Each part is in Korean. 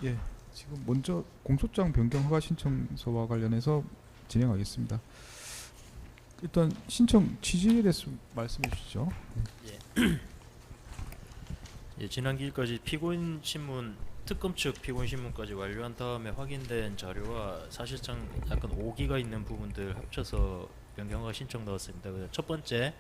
예, 지금 먼저 공소장 변경 허가 신청서와 관련해서 진행하겠습니다. 일단 신청 취지에 대해서 말씀해 주시죠. 예, 지난 기일까지 피고인 신문 특검 측 피고인 신문까지 완료한 다음에 확인된 자료와 사실상 약간 오기가 있는 부분들 합쳐서 변경허가 신청 넣었습니다. 그래서 첫 번째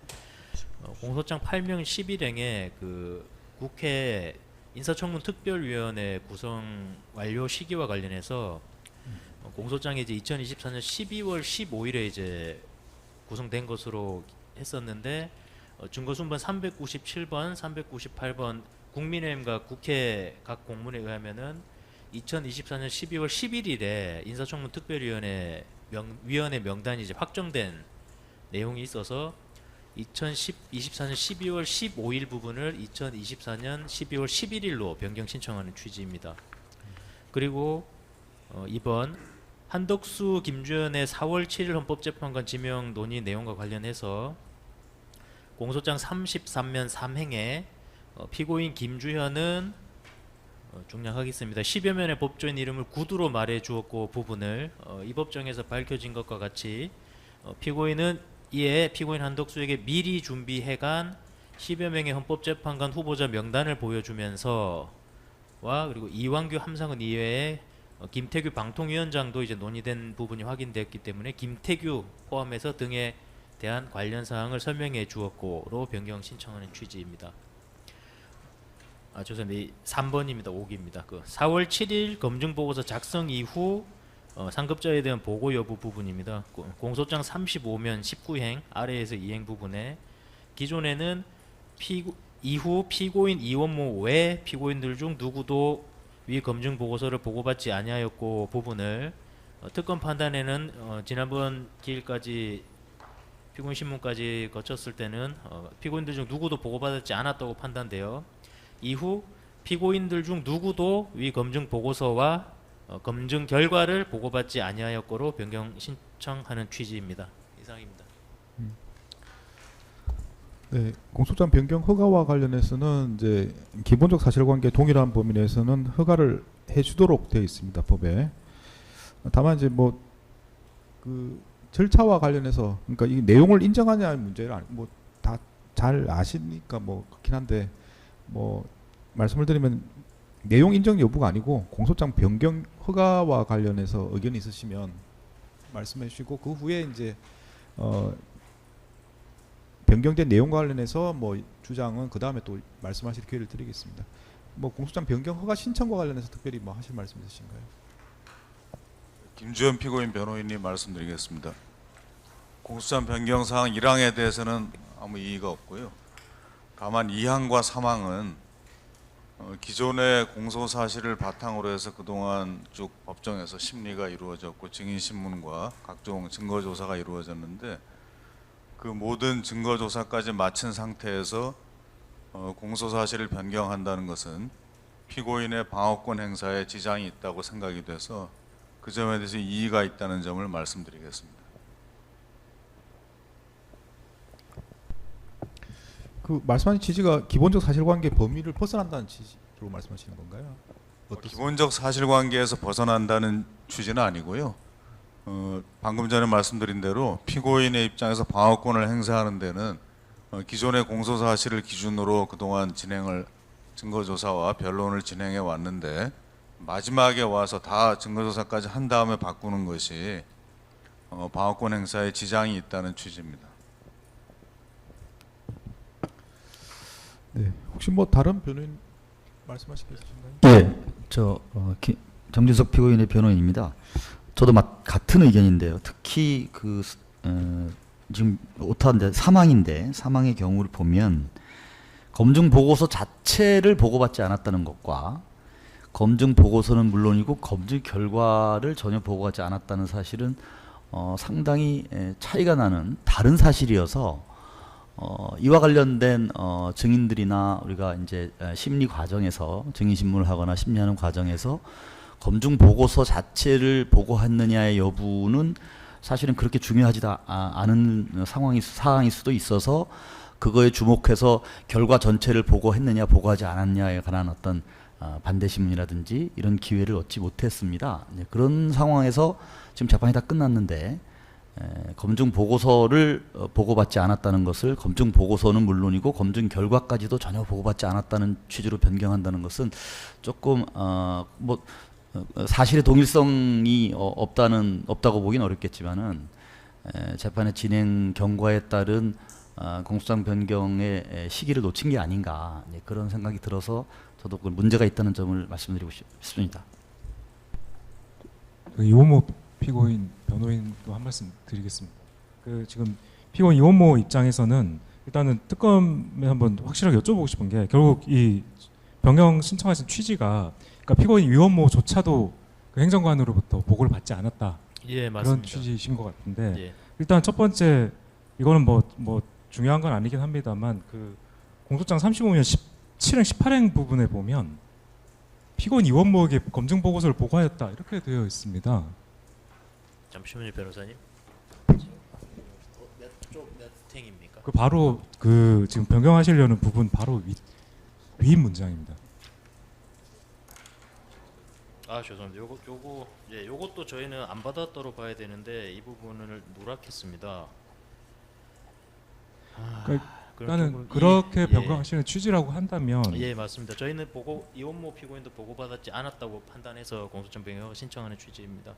공소장 8명 11행의 그 국회 인사청문 특별위원회 구성 완료 시기와 관련해서 공소장이 이제 2024년 12월 15일에 이제 구성된 것으로 했었는데 증거순번 397번, 398번 국민의힘과 국회 각 공문에 의하면은 2024년 12월 11일에 인사청문 특별위원회 위원회 명단이 이제 확정된 내용이 있어서 2024년 12월 15일 부분을 2024년 12월 11일로 변경 신청하는 취지입니다. 그리고 이번 한덕수 김주현의 4월 7일 헌법재판관 지명 논의 내용과 관련해서 공소장 33면 3행에 피고인 김주현은 중략하겠습니다. 10여 면의 법조인 이름을 구두로 말해 주었고 부분을 이 법정에서 밝혀진 것과 같이 피고인은 이에 피고인 한덕수에게 미리 준비해간 10여 명의 헌법재판관 후보자 명단을 보여주면서 와 그리고 이완규 함상은 이외에 김태규 방통위원장도 이제 논의된 부분이 확인됐기 때문에 김태규 포함해서 등에 대한 관련 사항을 설명해 주었고로 변경 신청하는 취지입니다. 죄송합니다. 3번입니다. 5기입니다. 그 4월 7일 검증 보고서 작성 이후 상급자에 대한 보고 여부 부분입니다. 공소장 35면 19행 아래에서 2행 부분에 기존에는 이후 피고인 이원모 외 피고인들 중 누구도 위 검증 보고서를 보고받지 아니하였고 부분을 특검 판단에는 지난번 기일까지 피고인 신문까지 거쳤을 때는 피고인들 중 누구도 보고받지 않았다고 판단되어 이후 피고인들 중 누구도 위 검증 보고서와 검증 결과를 보고받지 아니하였고로 변경 신청하는 취지입니다. 이상입니다. 네, 공소장 변경 허가와 관련해서는 이제 기본적 사실관계 동일한 범위 내에서는 허가를 해주도록 되어 있습니다, 법에. 다만 이제 뭐 그 절차와 관련해서 그러니까 이 내용을 인정하냐의 문제를 뭐 다 잘 아시니까 뭐 그렇긴 한데 뭐 말씀을 드리면 내용 인정 여부가 아니고 공소장 변경 허가와 관련해서 의견이 있으시면 말씀해 주시고 그 후에 이제 변경된 내용과 관련해서 뭐 주장은 그 다음에 또 말씀하실 기회를 드리겠습니다. 뭐 공소장 변경 허가 신청과 관련해서 특별히 뭐 하실 말씀 있으신가요? 김주현 피고인 변호인님 말씀드리겠습니다. 공소장 변경 사항 1항에 대해서는 아무 이의가 없고요. 다만 2항과 3항은 기존의 공소 사실을 바탕으로 해서 그동안 쭉 법정에서 심리가 이루어졌고 증인 신문과 각종 증거 조사가 이루어졌는데 그 모든 증거 조사까지 마친 상태에서 공소 사실을 변경한다는 것은 피고인의 방어권 행사에 지장이 있다고 생각이 돼서 그 점에 대해서 이의가 있다는 점을 말씀드리겠습니다. 그 말씀하신 취지가 기본적 사실관계 범위를 벗어난다는 취지로 말씀하시는 건가요? 기본적 사실관계에서 벗어난다는 취지는 아니고요. 방금 전에 말씀드린 대로 피고인의 입장에서 방어권을 행사하는 데는 기존의 공소 사실을 기준으로 그동안 증거조사와 변론을 진행해 왔는데 마지막에 와서 다 증거조사까지 한 다음에 바꾸는 것이 방어권 행사에 지장이 있다는 취지입니다. 네, 혹시 뭐 다른 변호인 말씀하실 게 있으신가요? 예, 정진석 피고인의 변호인입니다. 저도 같은 의견인데요. 특히 지금 오타인데 사망의 경우를 보면 검증 보고서 자체를 보고받지 않았다는 것과 검증 보고서는 물론이고 검증 결과를 전혀 보고하지 않았다는 사실은 상당히 차이가 나는 다른 사실이어서 이와 관련된 증인들이나 우리가 이제 심리 과정에서 증인 신문을 하거나 심리하는 과정에서 검증 보고서 자체를 보고했느냐의 여부는 사실은 그렇게 중요하지도 않은 사항일 수도 있어서 그거에 주목해서 결과 전체를 보고했느냐 보고하지 않았냐에 관한 어떤 반대 신문이라든지 이런 기회를 얻지 못했습니다. 네, 그런 상황에서 지금 재판이 다 끝났는데 검증 보고서를 보고받지 않았다는 것을 검증 보고서는 물론이고 검증 결과까지도 전혀 보고받지 않았다는 취지로 변경한다는 것은 조금 사실의 동일성이 없다고 보긴 어렵겠지만은 재판의 진행 경과에 따른 공소장 변경의 시기를 놓친 게 아닌가, 네, 그런 생각이 들어서 저도 그 문제가 있다는 점을 말씀드리고 싶습니다. 그 이원모 피고인 변호인도 한 말씀 드리겠습니다. 그 지금 피고인 이원모 입장에서는 일단은 특검에 한번 확실하게 여쭤보고 싶은 게, 결국 이 변경 신청하신 취지가, 그러니까 피고인 이원모조차도 그 행정관으로부터 보고를 받지 않았다, 예, 그런 맞습니다. 취지이신 것 같은데, 예. 일단 첫 번째, 이거는 뭐 중요한 건 아니긴 합니다만, 그 공소장 35면 17행 18행 부분에 보면 피고인 이원모에게 검증 보고서를 보고하였다 이렇게 되어 있습니다. 잠시만요, 변호사님. 몇 행입니까? 그 바로 그 지금 변경하시려는 부분 바로 위 문장입니다. 아, 죄송합니다. 요것도 저희는 안 받았다고 봐야 되는데 이 부분을 누락했습니다. 그러니까는 그렇게 변경하시는 취지라고 한다면, 예, 맞습니다. 저희는 이원모 피고인도 보고받았지 않았다고 판단해서 공소장 변경을 신청하는 취지입니다.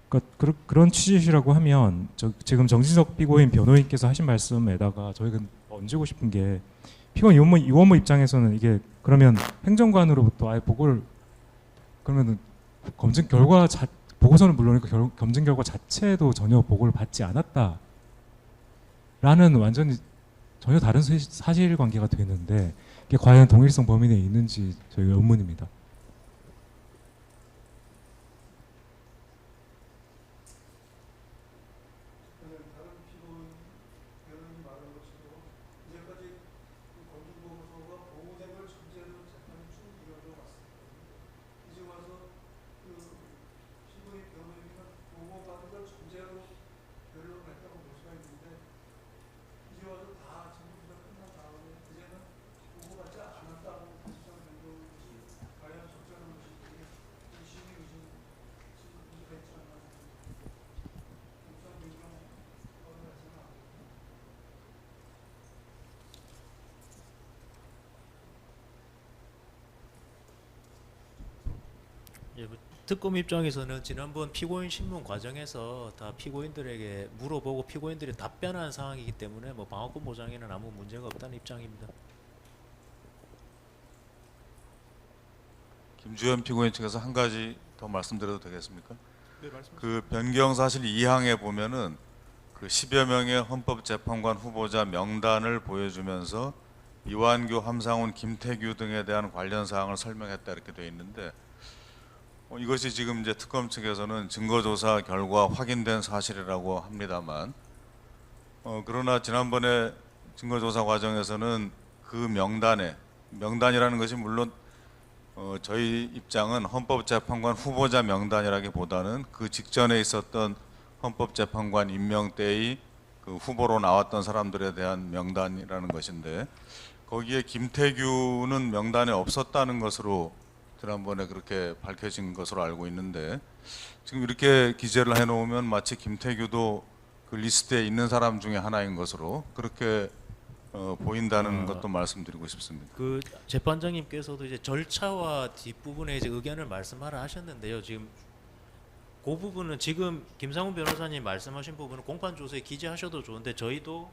그러니까 그런 취지시라고 하면 지금 정진석 피고인 변호인께서 하신 말씀에다가 저희가 얹고 싶은 게, 피고인 이원모 입장에서는 이게 그러면 행정관으로부터 아예 보고를, 그러면은 검증 결과 보고서는 물론이고 검증 결과 자체도 전혀 보고를 받지 않았다라는 완전히 전혀 다른 사실관계가 되는데, 이게 과연 동일성 범위 내에 있는지 저희가 의문입니다. 예, 특검 입장에서는 지난번 피고인 신문 과정에서 다 피고인들에게 물어보고 피고인들이 답변한 상황이기 때문에 뭐 방어권 보장에는 아무 문제가 없다는 입장입니다. 김주현 피고인 측에서 한 가지 더 말씀드려도 되겠습니까? 네, 말씀. 그 변경 사실 2항에 보면은 그 10여 명의 헌법재판관 후보자 명단을 보여주면서 이완규, 함상훈, 김태규 등에 대한 관련 사항을 설명했다 이렇게 되어 있는데, 이것이 지금 이제 특검 측에서는 증거조사 결과 확인된 사실이라고 합니다만, 그러나 지난번에 증거조사 과정에서는 그 명단이라는 것이 물론 저희 입장은 헌법재판관 후보자 명단이라기보다는 그 직전에 있었던 헌법재판관 임명 때의 그 후보로 나왔던 사람들에 대한 명단이라는 것인데, 거기에 김태규는 명단에 없었다는 것으로 지난번에 그렇게 밝혀진 것으로 알고 있는데, 지금 이렇게 기재를 해놓으면 마치 김태규도 그 리스트에 있는 사람 중에 하나인 것으로 그렇게 보인다는 것도 말씀드리고 싶습니다. 그 재판장님께서도 이제 절차와 뒷부분에 이제 의견을 말씀하라 하셨는데요. 지금 그 부분은 지금 김상훈 변호사님 말씀하신 부분은 공판 조서에 기재하셔도 좋은데, 저희도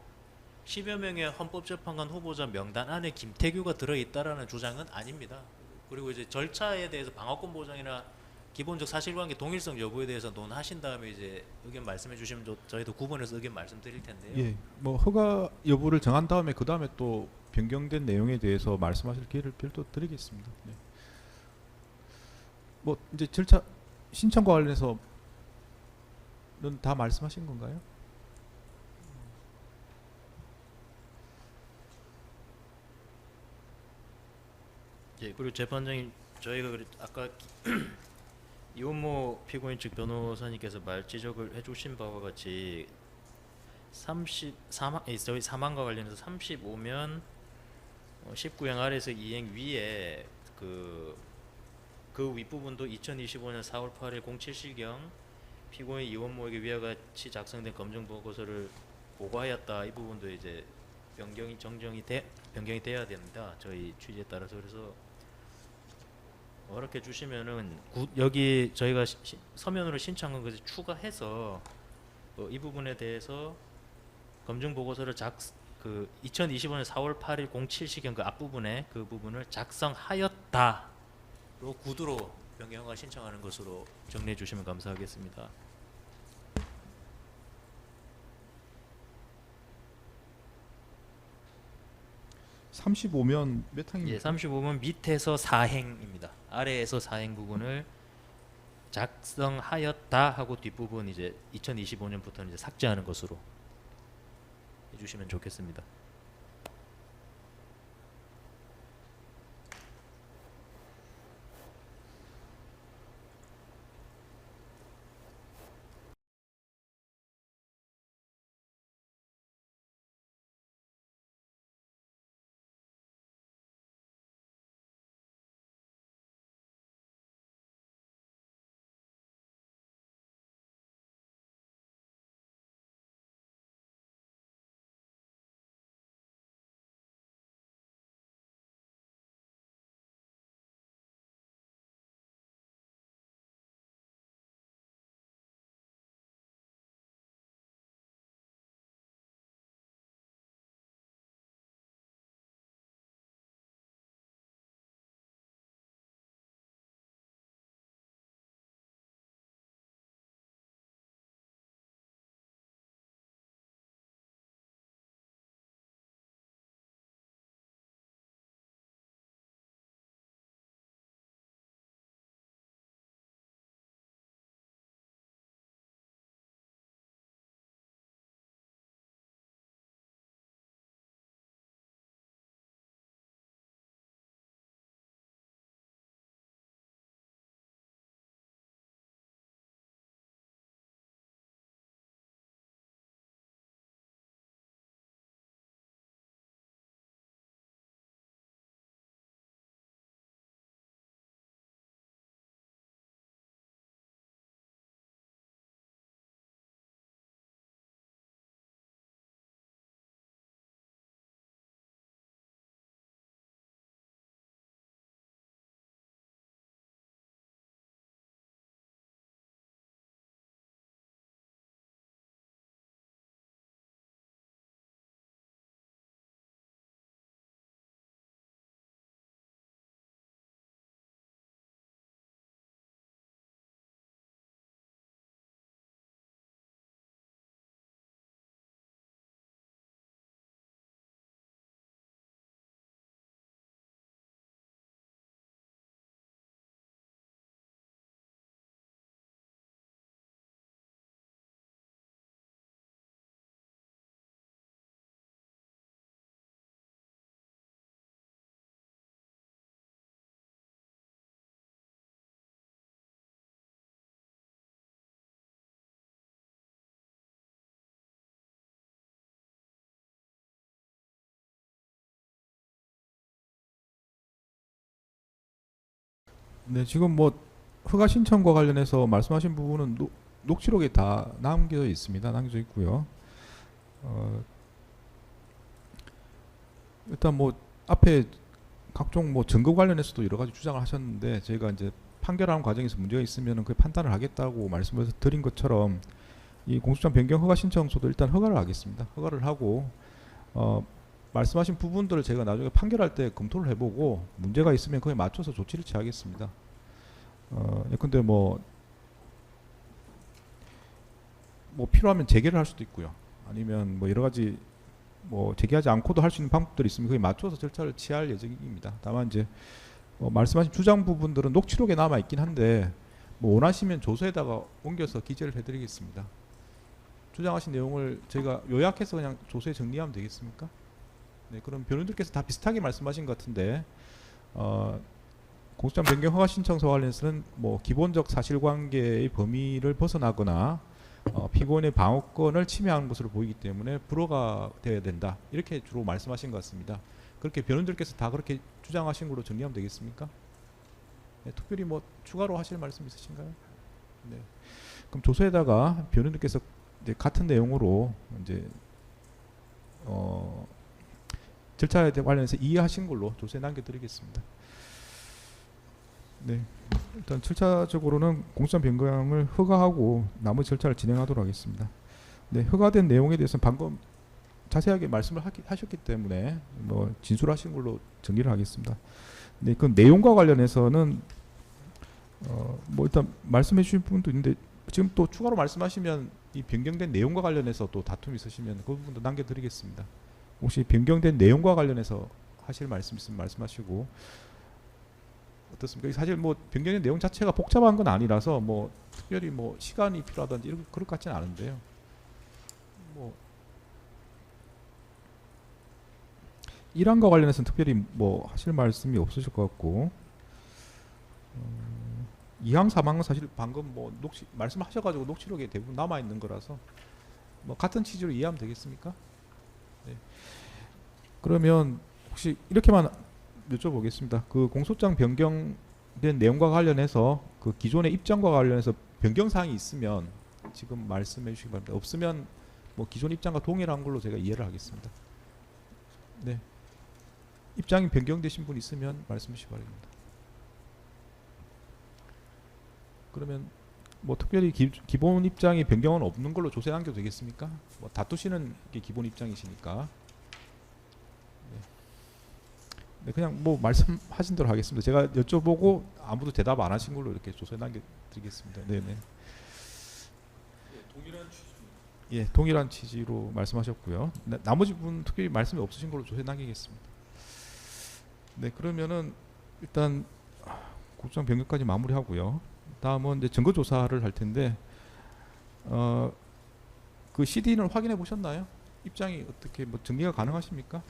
10여 명의 헌법재판관 후보자 명단 안에 김태규가 들어있다라는 주장은 아닙니다. 그리고 이제 절차에 대해서 방어권 보장이나 기본적 사실관계 동일성 여부에 대해서 논하신 다음에 이제 의견 말씀해 주시면 저희도 구분해서 의견 말씀드릴 텐데요. 예, 뭐 허가 여부를 정한 다음에 그 다음에 또 변경된 내용에 대해서 말씀하실 기회를 별도 드리겠습니다. 네. 뭐 이제 절차 신청과 관련해서는 다 말씀하신 건가요? 예, 그리고 재판장님, 저희가 아까 이원모 피고인 측 변호사님께서 지적을 해주신 바와 같이 저희 사망과 관련해서 35면 19행 아래에서 2행 위에 그 그 윗부분도 2025년 4월 8일 07시경 피고인 이원모에게 위와 같이 작성된 검증 보고서를 보고하였다. 이 부분도 이제 변경이 돼야 됩니다. 저희 취지에 따라서. 그래서 어렵게 주시면은 여기 저희가 서면으로 신청한 것을 추가해서 이 부분에 대해서 검증 보고서를 2025년 4월 8일 07시경 그 앞부분에 그 부분을 작성하였다로 구두로 변경과 신청하는 것으로 정리해 주시면 감사하겠습니다. 35면 몇 항입니까? 예, 35번 밑에서 사행입니다. 아래에서 사행 부분을 작성하였다 하고 뒷부분 이제 2025년부터는 이제 삭제하는 것으로 해주시면 좋겠습니다. 네, 지금 뭐 허가 신청과 관련해서 말씀하신 부분은 녹취록에 다 남겨져 있습니다. 남겨져 있고요. 일단 뭐 앞에 각종 뭐 증거 관련해서도 여러 가지 주장을 하셨는데 저희가 이제 판결하는 과정에서 문제가 있으면 그 판단을 하겠다고 말씀을 드린 것처럼 이 공소장 변경 허가 신청서도 일단 허가를 하겠습니다. 허가를 하고 말씀하신 부분들을 제가 나중에 판결할 때 검토를 해보고 문제가 있으면 그에 맞춰서 조치를 취하겠습니다. 근데 뭐 필요하면 재개를 할 수도 있고요. 아니면 뭐 여러 가지 뭐 재개하지 않고도 할 수 있는 방법들이 있으면 그에 맞춰서 절차를 취할 예정입니다. 다만 이제 말씀하신 주장 부분들은 녹취록에 남아 있긴 한데 뭐 원하시면 조서에다가 옮겨서 기재를 해드리겠습니다. 주장하신 내용을 저희가 요약해서 그냥 조서에 정리하면 되겠습니까? 네, 그럼 변호인들께서 다 비슷하게 말씀하신 것 같은데 공소장 변경 허가 신청서 관련해서는 뭐 기본적 사실관계의 범위를 벗어나거나 피고인의 방어권을 침해하는 것으로 보이기 때문에 불허가 되어야 된다 이렇게 주로 말씀하신 것 같습니다. 그렇게 변호인들께서 다 그렇게 주장하신 걸로 정리하면 되겠습니까? 네, 특별히 뭐 추가로 하실 말씀 있으신가요? 네. 그럼 조서에다가 변호인께서 이제 같은 내용으로 이제 절차에 관련해서 이해하신 걸로 조서에 남겨드리겠습니다. 네. 일단 절차적으로는 공수처 변경을 허가하고 나머지 절차를 진행하도록 하겠습니다. 네, 허가된 내용에 대해서는 방금 자세하게 말씀을 하셨기 때문에 뭐 진술하신 걸로 정리를 하겠습니다. 네, 그 내용과 관련해서는 뭐 일단 말씀해 주신 부분도 있는데 지금 또 추가로 말씀하시면 이 변경된 내용과 관련해서 또 다툼이 있으시면 그 부분도 남겨드리겠습니다. 혹시 변경된 내용과 관련해서 하실 말씀 있으면 말씀하시고 어떻습니까? 사실 뭐 변경된 내용 자체가 복잡한 건 아니라서 뭐 특별히 뭐 시간이 필요하든지 이런 그럴 것 같지는 않은데요. 뭐 1항과 관련해서는 특별히 뭐 하실 말씀이 없으실 것 같고 2항, 3항은 사실 방금 뭐 말씀하셔가지고 녹취록에 대부분 남아 있는 거라서 뭐 같은 취지로 이해하면 되겠습니까? 네. 그러면 혹시 이렇게만 여쭤보겠습니다. 그 공소장 변경된 내용과 관련해서 그 기존의 입장과 관련해서 변경 사항이 있으면 지금 말씀해 주시기 바랍니다. 없으면 뭐 기존 입장과 동일한 걸로 제가 이해를 하겠습니다. 네. 입장이 변경되신 분 있으면 말씀해 주시기 바랍니다. 그러면 뭐 특별히 기본 입장이 변경은 없는 걸로 조세 남겨도 되겠습니까? 뭐 다투시는 게 기본 입장이시니까. 네, 그냥 뭐 말씀하신 대로 하겠습니다. 제가 여쭤보고 아무도 대답 안 하신 걸로 이렇게 조서에 남겨드리겠습니다. 네네. 예, 동일한 취지로 말씀하셨고요. 나머지 분 특별히 말씀이 없으신 걸로 조서에 남기겠습니다. 네, 그러면은 일단 국정 변경까지 마무리하고요. 다음은 이제 증거 조사를 할 텐데 그 CD는 확인해 보셨나요? 입장이 어떻게 뭐 정리가 가능하십니까?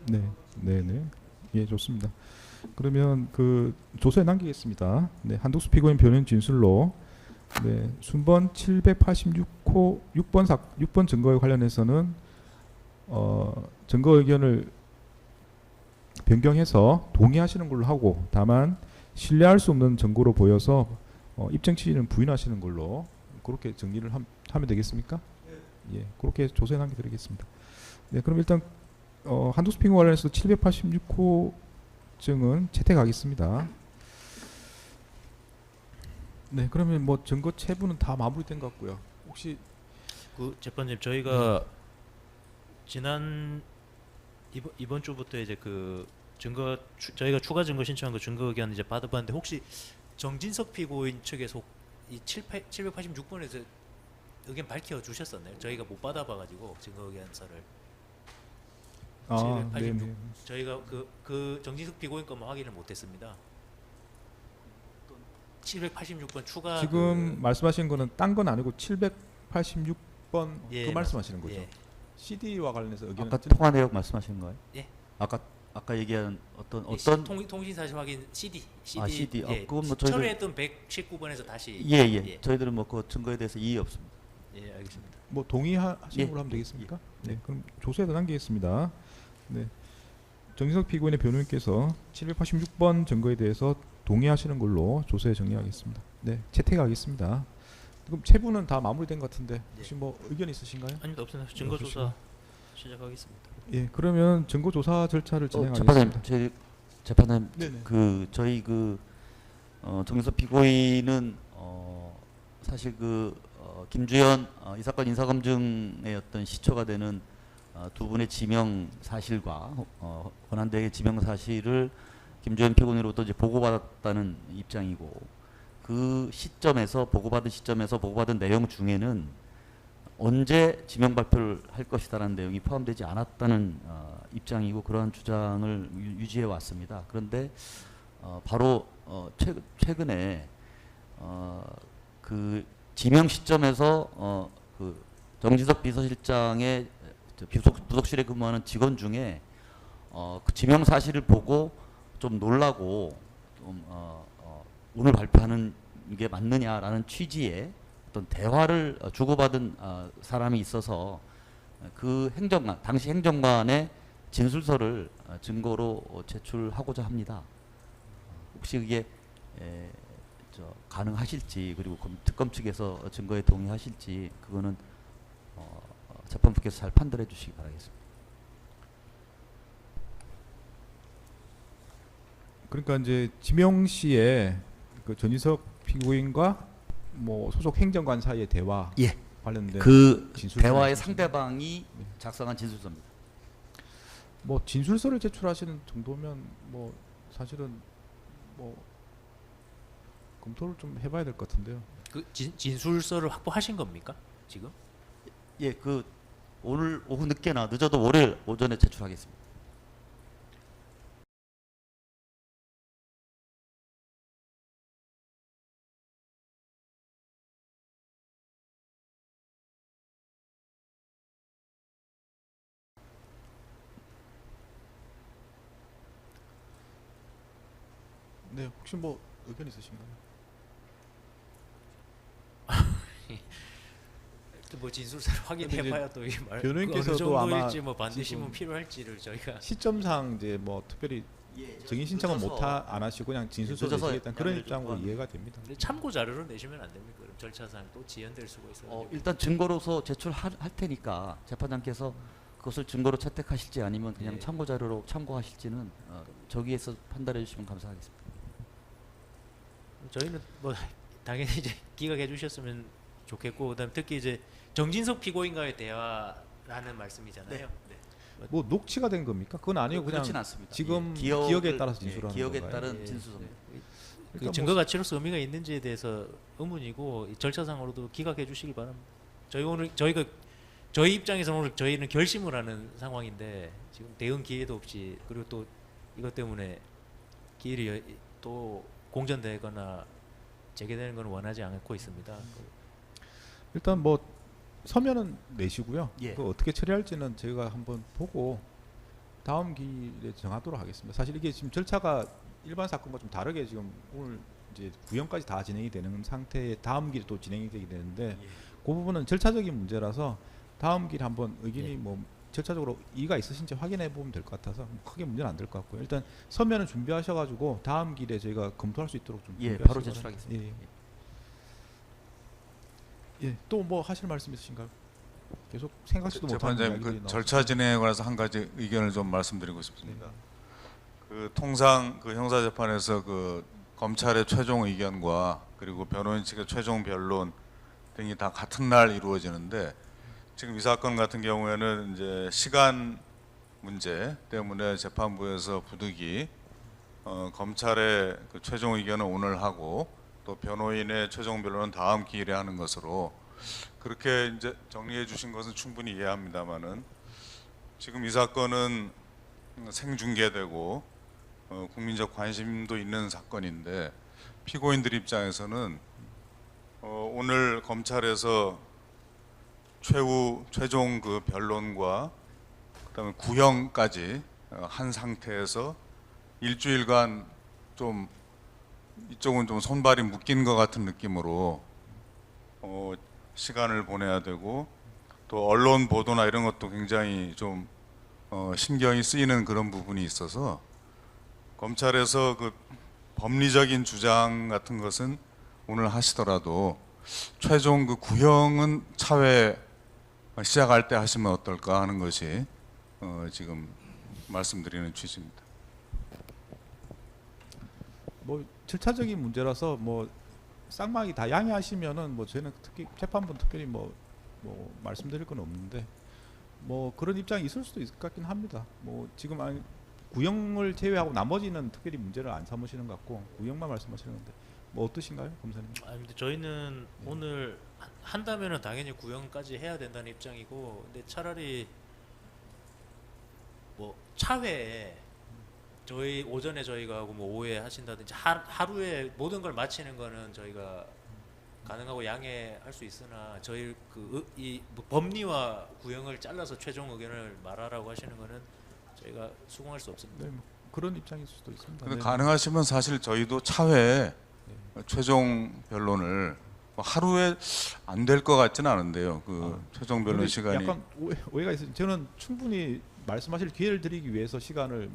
네, 네, 네. 예, 좋습니다. 그러면 그 조서에 남기겠습니다. 네, 한덕수 피고인 변호인 진술로 네, 순번 786호 6번 증거에 관련해서는 증거 의견을 변경해서 동의하시는 걸로 하고 다만 신뢰할 수 없는 증거로 보여서 입증 취지는 부인하시는 걸로 그렇게 정리를 하면 되겠습니까? 예, 그렇게 조서에 남겨드리겠습니다. 네, 그럼 일단 한독수 피고 관련해서 786호 증은 채택하겠습니다. 네, 그러면 뭐 증거 체부는 다 마무리된 것 같고요. 혹시 그 재판님 저희가 지난 이번 주부터 이제 그 증거 저희가 추가 증거 신청한 거 증거 의견 이제 받아봤는데 혹시 정진석 피고인 측에서 이 786번에서 의견 밝혀 주셨었나요? 저희가 못 받아봐가지고 증거 의견서를. 아, 786 네, 네. 저희가 그 정진석 피고인 것만 확인을 못했습니다. 786번 추가 지금 말씀하신 거는 딴 건 아니고 786번 예, 그 말씀하시는 거죠? 예. CD와 관련해서 의견 아까 통화 내용 말씀하시는 거예요? 예. 아까 얘기한 어떤 통신사실 확인 CD 아, CD. 예. 그건 뭐 저희들 철회했던 119번에서 다시 예. 저희들은 뭐 그 증거에 대해서 이의 없습니다. 예, 알겠습니다. 뭐 동의하시는 예. 걸로 하면 되겠습니까? 예. 네, 그럼 조서에다 남기겠습니다. 네, 정진석 피고인의 변호인께서 786번 증거에 대해서 동의하시는 걸로 조서에 정리하겠습니다. 네, 채택하겠습니다. 그럼 체부는 다 마무리된 것 같은데 혹시 뭐 의견 있으신가요? 아닙니다. 없습니다. 증거 조사 시작하겠습니다. 예, 그러면 증거 조사 절차를 재판장님, 진행하겠습니다. 저희 재판장님 네네. 그 저희 정진석 피고인은 사실 김주현 이 사건 인사검증의 어떤 시초가 되는 두 분의 지명 사실과 권한대행의 지명 사실을 김주현 피고인으로부터 이제 보고받았다는 입장이고, 그 시점에서 보고받은 내용 중에는 언제 지명 발표를 할 것이다라는 내용이 포함되지 않았다는 입장이고, 그러한 주장을 유지해 왔습니다. 그런데 바로 최근에 그 지명 시점에서 그 정진석 비서실장의 부속실에 근무하는 직원 중에 그 지명 사실을 보고 좀 놀라고 좀 오늘 발표하는 게 맞느냐라는 취지의 어떤 대화를 주고받은 사람이 있어서 그 당시 행정관의 진술서를 증거로 제출하고자 합니다. 혹시 그게 가능하실지, 그리고 특검 측에서 증거에 동의하실지, 그거는 재판부께서 잘 판단해 주시기 바라겠습니다. 그러니까 이제 지명 시에 그 전희석 피고인과 뭐 소속 행정관 사이의 대화 예. 관련된 그 진술서 대화의 말씀이시죠? 상대방이 작성한 진술서입니다. 뭐 진술서를 제출하시는 정도면 뭐 사실은 뭐 검토를 좀 해봐야 될 것 같은데요. 그 진술서를 확보하신 겁니까 지금? 예, 그 오늘 오후 늦게나 늦어도 월요일 오전에 제출하겠습니다. 네, 혹시 뭐 의견 있으신가요? 뭐 진술서를 확인해봐야 또 이게 어느 변호인께서도 정도일지 아마 뭐 반드시 뭐 지금 필요할지를 저희가 시점상 이제 뭐 특별히 증인 신청은 안 하시고 그냥 진술서 늦어서 내시겠다는 그런 양해를 입장으로 좀 이해가 됩니다. 근데 참고 자료로 내시면 안 됩니까? 그럼 절차상 또 지연될 수가 있어요. 일단 증거로서 제출할 테니까 재판장께서 그것을 증거로 채택하실지 아니면 그냥 예. 참고 자료로 참고하실지는 저기에서 판단해 주시면 감사하겠습니다. 저희는 뭐 당연히 이제 기각해 주셨으면 좋겠고, 그다음 특히 이제 정진석 피고인과의 대화라는 말씀이잖아요. 네. 뭐 녹취가 된 겁니까? 그건 아니고 그냥 그렇진 않습니다. 지금 예, 기억에 따라서 진술하는 기억에 건가요? 따른 예. 진술서입니다. 그 그러니까 증거 가치로서 의미가 있는지에 대해서 의문이고, 이 절차상으로도 기각해 주시기 바랍니다. 저희 입장에서는 오늘 저희는 결심을 하는 상황인데 지금 대응 기회도 없이, 그리고 또 이것 때문에 길이 또 공전되거나 재개되는 건 원하지 않고 있습니다. 일단 뭐 서면은 내시고요. 예. 그 어떻게 처리할지는 저희가 한번 보고 다음 기일에 정하도록 하겠습니다. 사실 이게 지금 절차가 일반 사건과 좀 다르게 지금 오늘 이제 구형까지 다 진행이 되는 상태에 다음 기일에 또 진행이 되게 되는데 그 부분은 절차적인 문제라서 다음 기일에 한번 의견이 예. 뭐 절차적으로 이의가 있으신지 확인해 보면 될 것 같아서 뭐 크게 문제는 안 될 것 같고요. 일단 서면은 준비하셔가지고 다음 기일에 저희가 검토할 수 있도록 좀 예, 준비하시기 바로 바랍니다. 제출하겠습니다. 예. 예, 또 뭐 하실 말씀 있으신가요? 계속 생각지도 못하는 재판장님, 이야기들이 그 절차 진행에 관해서 한 가지 의견을 좀 말씀드리고 싶습니다. 그 통상 그 형사 재판에서 그 검찰의 최종 의견과 그리고 변호인 측의 최종 변론 등이 다 같은 날 이루어지는데, 지금 이 사건 같은 경우에는 이제 시간 문제 때문에 재판부에서 부득이 검찰의 그 최종 의견은 오늘 하고 또 변호인의 최종 변론은 다음 기일에 하는 것으로 그렇게 이제 정리해 주신 것은 충분히 이해합니다만은, 지금 이 사건은 생중계되고 국민적 관심도 있는 사건인데, 피고인들 입장에서는 오늘 검찰에서 최종 그 변론과 그다음에 구형까지 한 상태에서 일주일간 좀 이쪽은 좀 손발이 묶인 것 같은 느낌으로 시간을 보내야 되고, 또 언론 보도나 이런 것도 굉장히 좀 신경이 쓰이는 그런 부분이 있어서 검찰에서 그 법리적인 주장 같은 것은 오늘 하시더라도 최종 그 구형은 차후에 시작할 때 하시면 어떨까 하는 것이 지금 말씀드리는 취지입니다. 뭐 절차적인 문제라서 뭐 쌍방이 다 양해하시면은 뭐 저희는 특히 재판부는 특별히 뭐 말씀드릴 건 없는데, 뭐 그런 입장이 있을 수도 있을 것 같긴 합니다. 뭐 지금 구형을 제외하고 나머지는 특별히 문제를 안 삼으시는 것 같고 구형만 말씀하시는 건데 뭐 어떠신가요, 검사님? 아니 근데 저희는 네. 오늘 한다면은 당연히 구형까지 해야 된다는 입장이고, 근데 차라리 뭐 차회에 저희 오전에 저희가 하고 뭐 오후에 하신다든지 하루에 모든 걸 마치는 거는 저희가 가능하고 양해할 수 있으나, 저희 이 법리와 구형을 잘라서 최종 의견을 말하라고 하시는 거는 저희가 수긍할 수 없습니다. 네, 뭐 그런 입장일 수도 있습니다. 근데 네. 가능하시면 사실 저희도 차후에 최종 변론을 뭐 하루에 안 될 것 같지는 않은데요. 그 최종 변론 근데 시간이 약간 오해가 있어요. 저는 충분히 말씀하실 기회를 드리기 위해서 시간을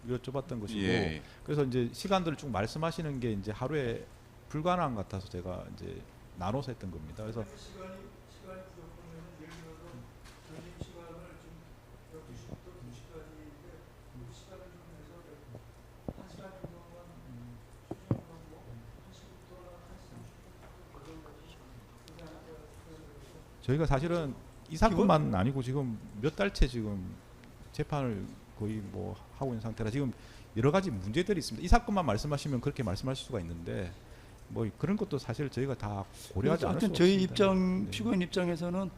여쭤봤던 것이고, 예. 그래서 이제 시간들을 쭉 말씀하시는 게 이제 하루에 불가능한 것 같아서 제가 이제 나눠서 했던 겁니다. 그래서 저희가 사실은 이 사건만 아니고 지금 몇 달째 지금 재판을 거의 뭐 하고 있는 상태라 지금 여러 가지 문제들이 있습니다. 이 사건만 말씀하시면 그렇게 말씀하실 수가 있는데 뭐 그런 것도 사실 저희가 다 고려하지 않을 수 아무튼 저희 없습니다. 입장 네. 피고인 입장에서는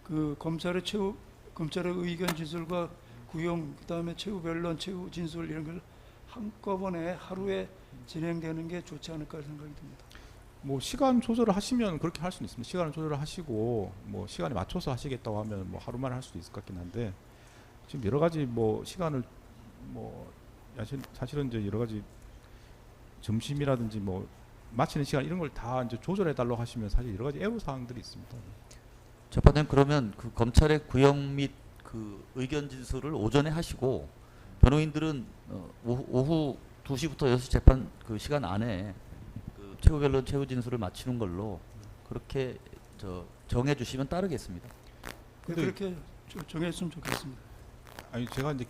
그 검찰의 의견 진술과 구형 그다음에 최후 변론, 최후 진술 이런 걸 한꺼번에 하루에 진행되는 게 좋지 않을까 생각이 듭니다. 뭐 시간 조절을 하시면 그렇게 할 수는 있습니다. 시간을 조절을 하시고 뭐 시간에 맞춰서 하시겠다고 하면 뭐 하루만 할 수도 있을 것 같긴 한데 지금 여러 가지 뭐 시간을 뭐 사실은 이제 여러 가지 점심이라든지 뭐 마치는 시간 이런 걸 다 이제 조절해 달라고 하시면 사실 여러 가지 애로 사항들이 있습니다. 재판장님, 그러면 그 검찰의 구형 및 그 의견 진술을 오전에 하시고 변호인들은 오후 2시부터 6시 재판 그 시간 안에 그 최후 변론, 최후 진술을 마치는 걸로 그렇게 정해 주시면 따르겠습니다. 근데 그렇게 정했으면 좋겠습니다. 아니 제가 이제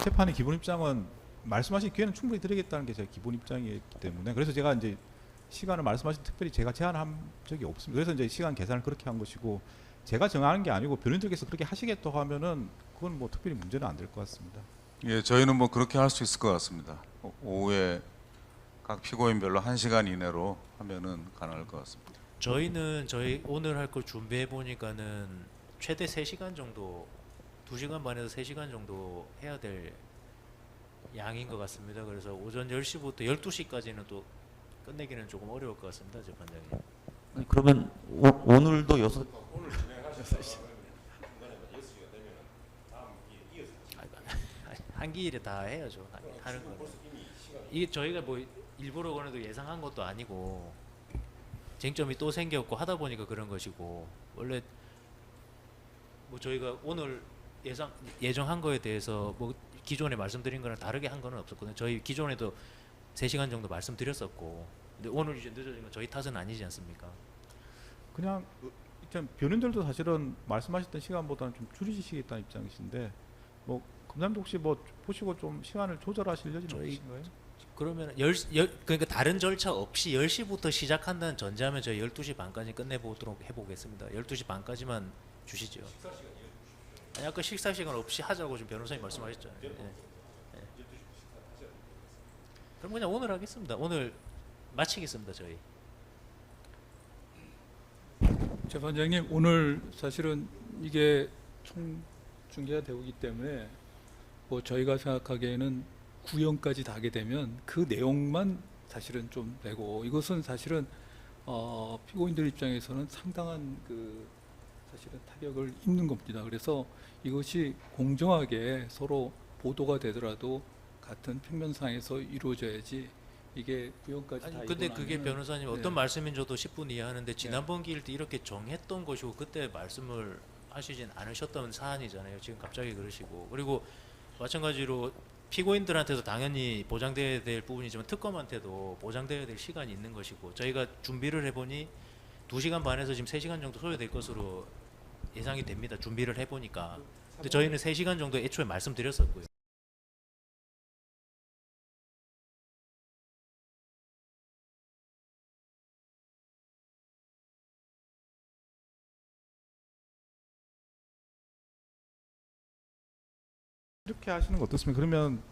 재판의 기본 입장은 말씀하신 기회는 충분히 드리겠다는 게 제 기본 입장이기 때문에 그래서 제가 이제 시간을 말씀하신 특별히 제가 제한한 적이 없습니다. 그래서 이제 시간 계산을 그렇게 한 것이고 제가 정하는 게 아니고 변호인들께서 그렇게 하시겠다고 하면은 그건 뭐 특별히 문제는 안 될 것 같습니다. 예, 저희는 뭐 그렇게 할 수 있을 것 같습니다. 오후에 각 피고인별로 1시간 이내로 하면은 가능할 것 같습니다. 저희는 저희 오늘 할 걸 준비해 보니까는 최대 3시간 정도, 2시간 반에서 3시간 정도 해야 될 양인 것 같습니다. 그래서 오전 10시부터 12시까지는 또 끝내기는 조금 어려울 것 같습니다, 재판장님. 아니, 그러면 오늘도 한 기일에 다 해야죠. 하는 거는. 이게 저희가 뭐 일부러 그래도 예상한 것도 아니고 쟁점이 또 생겼고 하다 보니까 그런 것이고, 원래 뭐 저희가 오늘 예정한 거에 대해서 뭐 기존에 말씀드린 거랑 다르게 한 거는 없었거든요. 저희 기존에도 3시간 정도 말씀드렸었고, 근데 오늘 이제 늦어진 건 저희 탓은 아니지 않습니까? 그냥 일단 변호인들도 사실은 말씀하셨던 시간보다는 좀 줄이시겠다는 입장이신데 뭐 검사님도 혹시 뭐 보시고 좀 시간을 조절하실 여지는 저희- 없으신가요? 그러면 그러니까 다른 절차 없이 10시부터 시작한다는 전제하면 저희 12시 반까지 끝내보도록 해보겠습니다. 12시 반까지만 주시죠. 아니, 아까 식사 시간 없이 하자고 지금 변호사님 말씀하셨잖아요. 예. 예. 그럼 그냥 오늘 하겠습니다. 오늘 마치겠습니다, 저희. 재판장님, 오늘 사실은 이게 총 중계가 되고 있기 때문에 뭐 저희가 생각하기에는 구형까지 다 하게 되면 그 내용만 사실은 좀 되고, 이것은 사실은 피고인들 입장에서는 상당한 그 사실은 타격을 입는 겁니다. 그래서 이것이 공정하게 서로 보도가 되더라도 같은 평면상에서 이루어져야지 이게 구형까지 다 아니 근데 이루고 그게 나면은- 변호사님 어떤 네. 말씀인 저도 10분 이해하는데 지난번 기일 때 이렇게 정했던 것이고 그때 말씀을 하시진 않으셨던 사안이잖아요. 지금 갑자기 그러시고, 그리고 마찬가지로 피고인들한테도 당연히 보장돼야 될 부분이지만 특검한테도 보장돼야 될 시간이 있는 것이고, 저희가 준비를 해보니 2시간 반에서 지금 3시간 정도 소요될 것으로 예상이 됩니다. 준비를 해보니까. 근데 저희는 3시간 정도 애초에 말씀드렸었고요. 이렇게 하시는 거 어떻습니까? 그러면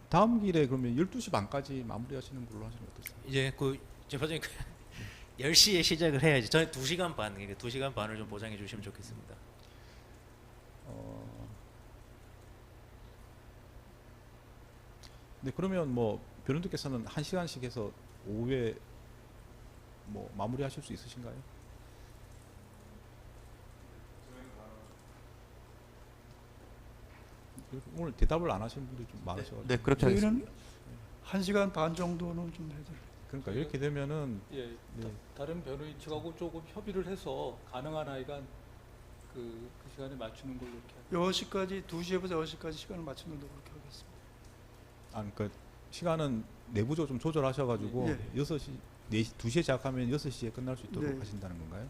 다음 길에 그러면 12시 반까지 마무리하시는 걸로 하시는 거 어떻습니까? 이제 그 재판장님 10시에 시작을 해야지. 저희 2시간 반, 그러니까 2시간 반을 좀 보장해 주시면 좋겠습니다. 네, 그러면 뭐 변호인께서는 1시간씩 해서 오후에 뭐 마무리하실 수 있으신가요? 오늘 대답을 안 하시는 분들이 좀 많으셔가지고. 네, 그렇게 하겠습니다. 저희는 1시간 반 정도는 좀 해드릴. 그러니까 이렇게 되면은 예, 네. 다른 변호인 측하고 조금 협의를 해서 가능한 하여간 그 시간에 맞추는 걸로 이렇게. 6시까지 2시에부터 6시까지 시간을 맞추는 데 그렇게 하겠습니다. 그러니까 시간은 내부적으로 좀 조절하셔가지고 예. 6시, 4시, 2시에 시작하면 6시에 끝날 수 있도록 네. 하신다는 건가요?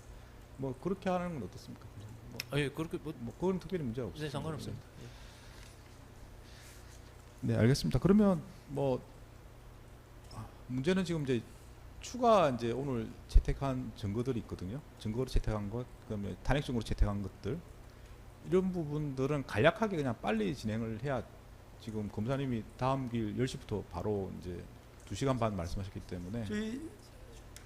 뭐 그렇게 하는 건 어떻습니까? 예, 그렇게 뭐 뭐 그건 특별히 문제가 없어요. 네, 상관없습니다. 네, 알겠습니다. 그러면 뭐 문제는 지금 이제 추가 이제 오늘 채택한 증거들이 있거든요. 증거로 채택한 것, 그다음에 탄핵 증거로 채택한 것들 이런 부분들은 간략하게 그냥 빨리 진행을 해야 지금 검사님이 다음 길 10시부터 바로 이제 2시간 반 말씀하셨기 때문에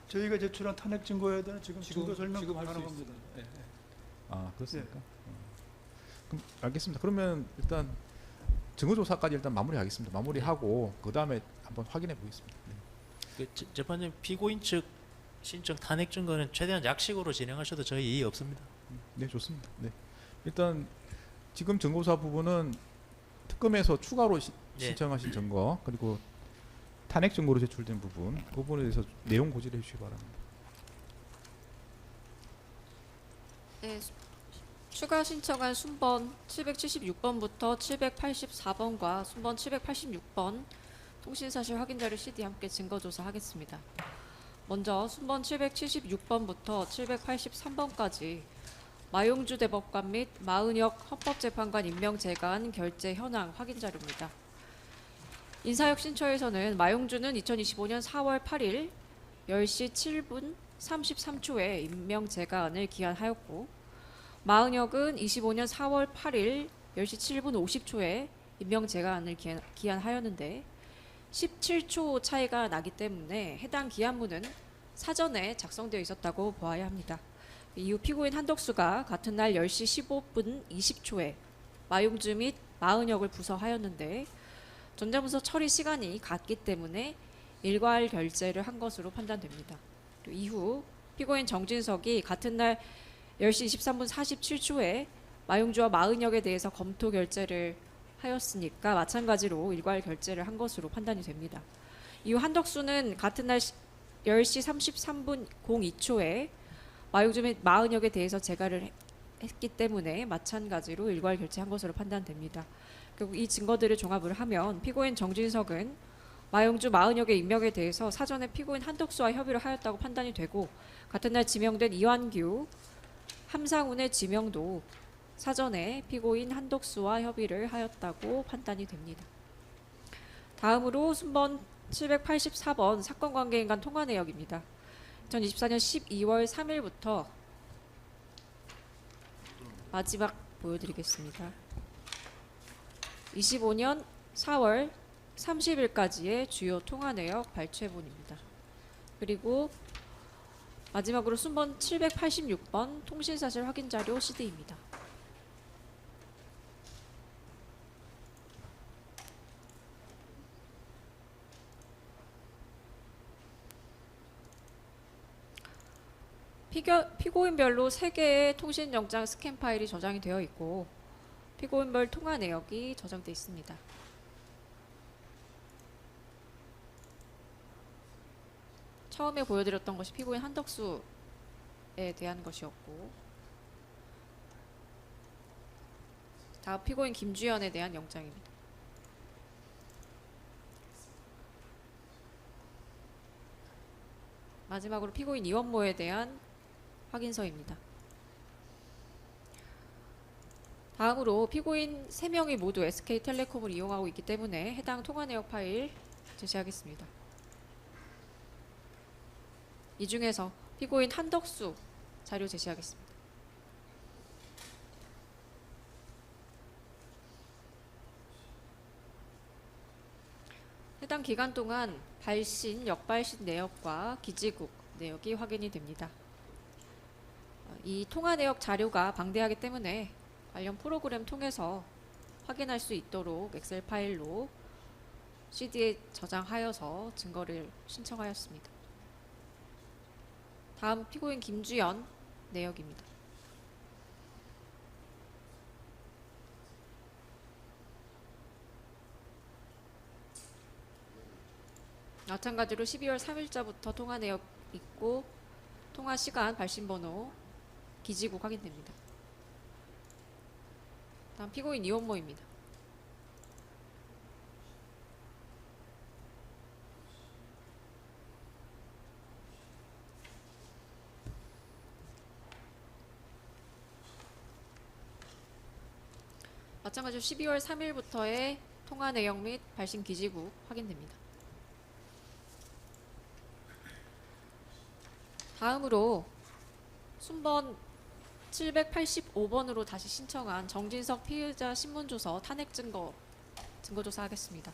저희가 제출한 탄핵 증거에 대한 지금 증거 설명 지금 할 수 가능합니다. 있습니다. 예, 예. 그렇습니까? 그럼 알겠습니다. 그러면 일단 증거조사까지 일단 마무리하겠습니다. 마무리하고 그 다음에 한번 확인해 보겠습니다. 네. 그 재판님 피고인 측 신청 탄핵 증거는 최대한 약식으로 진행하셔도 저희 이의 없습니다. 네, 좋습니다. 네. 일단 지금 증거조사 부분은 특검에서 추가로 네. 신청하신 증거 그리고 탄핵 증거로 제출된 부분 그 부분에 대해서 내용 고지를 해주시기 바랍니다. 네, 추가 신청한 순번 776번부터 784번과 순번 786번 통신사실 확인자료 CD 함께 증거조사하겠습니다. 먼저 순번 776번부터 783번까지 마용주 대법관 및 마은혁 헌법재판관 임명 제간 결재 현황 확인자료입니다. 인사혁 신처에서는 마용주는 2025년 4월 8일 10시 7분 33초에 임명 제간을 기한하였고 마은혁은 25년 4월 8일 10시 7분 50초에 임명 제간을 기한하였는데 17초 차이가 나기 때문에 해당 기한문은 사전에 작성되어 있었다고 보아야 합니다. 이후 피고인 한덕수가 같은 날 10시 15분 20초에 마용주 및 마은혁을 부서하였는데 전자문서 처리 시간이 같기 때문에 일괄 결재를 한 것으로 판단됩니다. 이후 피고인 정진석이 같은 날 10시 23분 47초에 마용주와 마은혁에 대해서 검토 결재를 하였으니까 마찬가지로 일괄 결재를 한 것으로 판단이 됩니다. 이후 한덕수는 같은 날 10시 33분 02초에 마용주 및 마은혁에 대해서 재가를 했기 때문에 마찬가지로 일괄 결재한 것으로 판단됩니다. 결국 이 증거들을 종합을 하면 피고인 정진석은 마용주, 마은혁의 임명에 대해서 사전에 피고인 한덕수와 협의를 하였다고 판단이 되고 같은 날 지명된 이완규, 함상훈의 지명도 사전에 피고인 한덕수와 협의를 하였다고 판단이 됩니다. 다음으로 순번 784번 사건 관계인 간 통화 내역입니다. 2024년 12월 3일부터 마지막 보여드리겠습니다. 25년 4월 30일까지의 주요 통화 내역 발췌본입니다. 그리고 마지막으로 순번 786번 통신사실 확인자료 CD입니다. 피고인별로 3개의 통신영장 스캔 파일이 저장이 되어 있고 피고인별 통화 내역이 저장되어 있습니다. 처음에 보여드렸던 것이 피고인 한덕수에 대한 것이었고 다음 피고인 김주현에 대한 영장입니다. 마지막으로 피고인 이원모에 대한 확인서입니다. 다음으로 피고인 3명이 모두 SK텔레콤을 이용하고 있기 때문에 해당 통화 내역 파일 제시하겠습니다. 이 중에서 피고인 한덕수 자료 제시하겠습니다. 해당 기간 동안 발신, 역발신 내역과 기지국 내역이 확인이 됩니다. 이 통화 내역 자료가 방대하기 때문에 관련 프로그램 통해서 확인할 수 있도록 엑셀 파일로 CD에 저장하여서 증거를 신청하였습니다. 다음 피고인 김주연 내역입니다. 마찬가지로 12월 3일자부터 통화 내역 있고 통화 시간, 발신 번호, 기지국 확인됩니다. 다음 피고인 이원모입니다. 마찬가지로 12월 3일부터의 통화 내역 및 발신 기지국 확인됩니다. 다음으로 순번 785번으로 다시 신청한 정진석 피의자 신문조서 탄핵 증거조사 하겠습니다.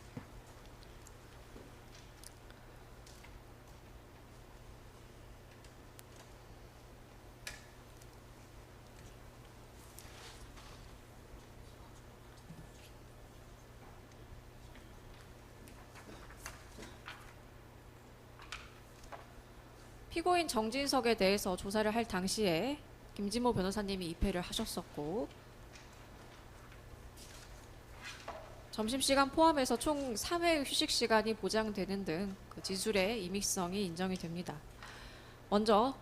피고인 정진석에 대해서 조사를 할 당시에 김진모 변호사님이 입회를 하셨었고 점심시간 포함해서 총 3회 휴식시간이 보장되는 등 그 진술의 임의성이 인정이 됩니다. 먼저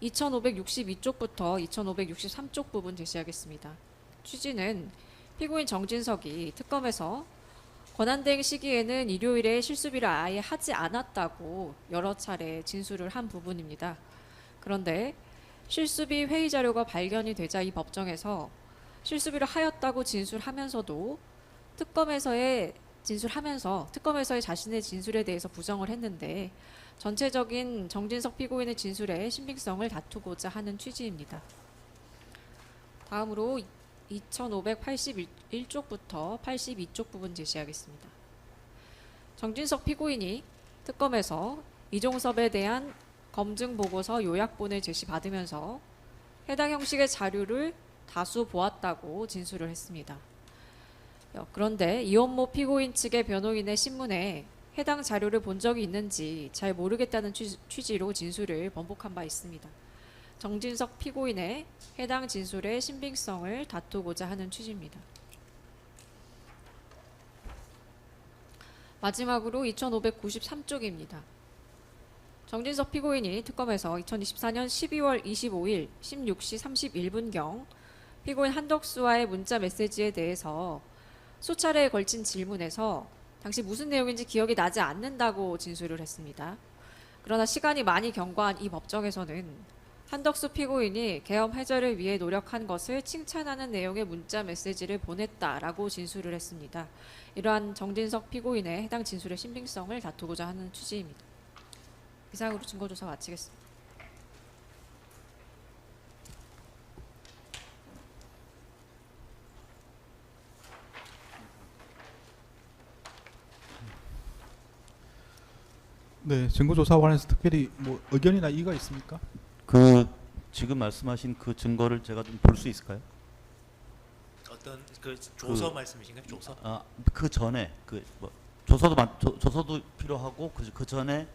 2562쪽부터 2563쪽 부분 제시하겠습니다. 취지는 피고인 정진석이 특검에서 권한대행 시기에는 일요일에 실수비를 아예 하지 않았다고 여러 차례 진술을 한 부분입니다. 그런데 실수비 회의 자료가 발견이 되자 이 법정에서 실수비를 하였다고 진술하면서도 특검에서의 자신의 진술에 대해서 부정을 했는데 전체적인 정진석 피고인의 진술의 신빙성을 다투고자 하는 취지입니다. 다음으로 2581쪽부터 82쪽 부분 제시하겠습니다. 정진석 피고인이 특검에서 이종섭에 대한 검증 보고서 요약본을 제시받으면서 해당 형식의 자료를 다수 보았다고 진술을 했습니다. 그런데 이원모 피고인 측의 변호인의 신문에 해당 자료를 본 적이 있는지 잘 모르겠다는 취지로 진술을 번복한 바 있습니다. 정진석 피고인의 해당 진술의 신빙성을 다투고자 하는 취지입니다. 마지막으로 2593쪽입니다. 정진석 피고인이 특검에서 2024년 12월 25일 16시 31분경 피고인 한덕수와의 문자 메시지에 대해서 수차례에 걸친 질문에서 당시 무슨 내용인지 기억이 나지 않는다고 진술을 했습니다. 그러나 시간이 많이 경과한 이 법정에서는 한덕수 피고인이 계엄 해제를 위해 노력한 것을 칭찬하는 내용의 문자 메시지를 보냈다라고 진술을 했습니다. 이러한 정진석 피고인의 해당 진술의 신빙성을 다투고자 하는 취지입니다. 이상으로 증거조사 마치겠습니다. 네, 증거조사 관련해서 특별히 뭐 의견이나 이의가 있습니까? 그 지금 말씀하신 그 증거를 제가 좀 볼 수 있을까요? 어떤 그 조서 말씀이신가요? 조서? 그 전에 그 뭐 조서도 필요하고 그 전에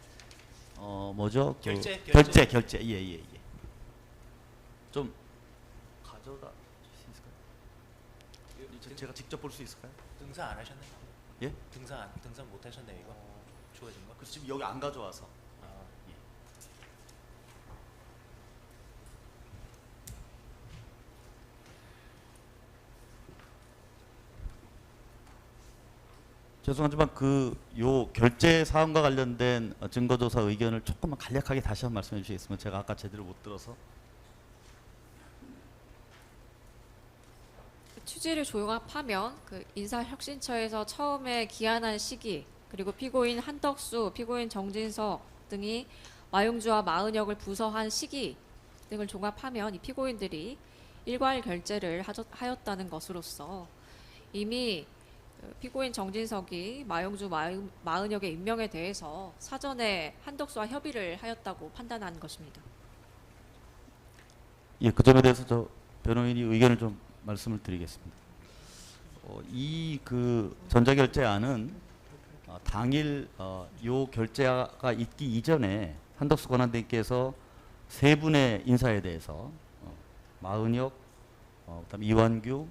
뭐죠? 결제. 결제. 예. 좀 가져다 주실 수 있을까요? 제가 직접 볼 수 있을까요? 등산 안 하셨나요? 예? 등산 못 하셨네요, 이거. 주어진 거. 그래서 지금 여기 안 가져와서. 예. 죄송하지만 그 요 결제 사항과 관련된 증거조사 의견을 조금만 간략하게 다시 한번 말씀해 주시겠습니까? 제가 아까 제대로 못 들어서. 취지를 종합하면 그 인사혁신처에서 처음에 기한한 시기 그리고 피고인 한덕수, 피고인 정진석 등이 마용주와 마은혁을 부서한 시기 등을 종합하면 이 피고인들이 일괄 결제를 하였다는 것으로서 이미 피고인 정진석이 마용주 마은혁의 임명에 대해서 사전에 한덕수와 협의를 하였다고 판단한 것입니다. 예, 그 점에 대해서 저 변호인이 의견을 좀 말씀을 드리겠습니다. 이 그 전자결제안은 당일 요 결제가 있기 이전에 한덕수 권한대행께서 세 분의 인사에 대해서 마은혁, 그다음에 이완규,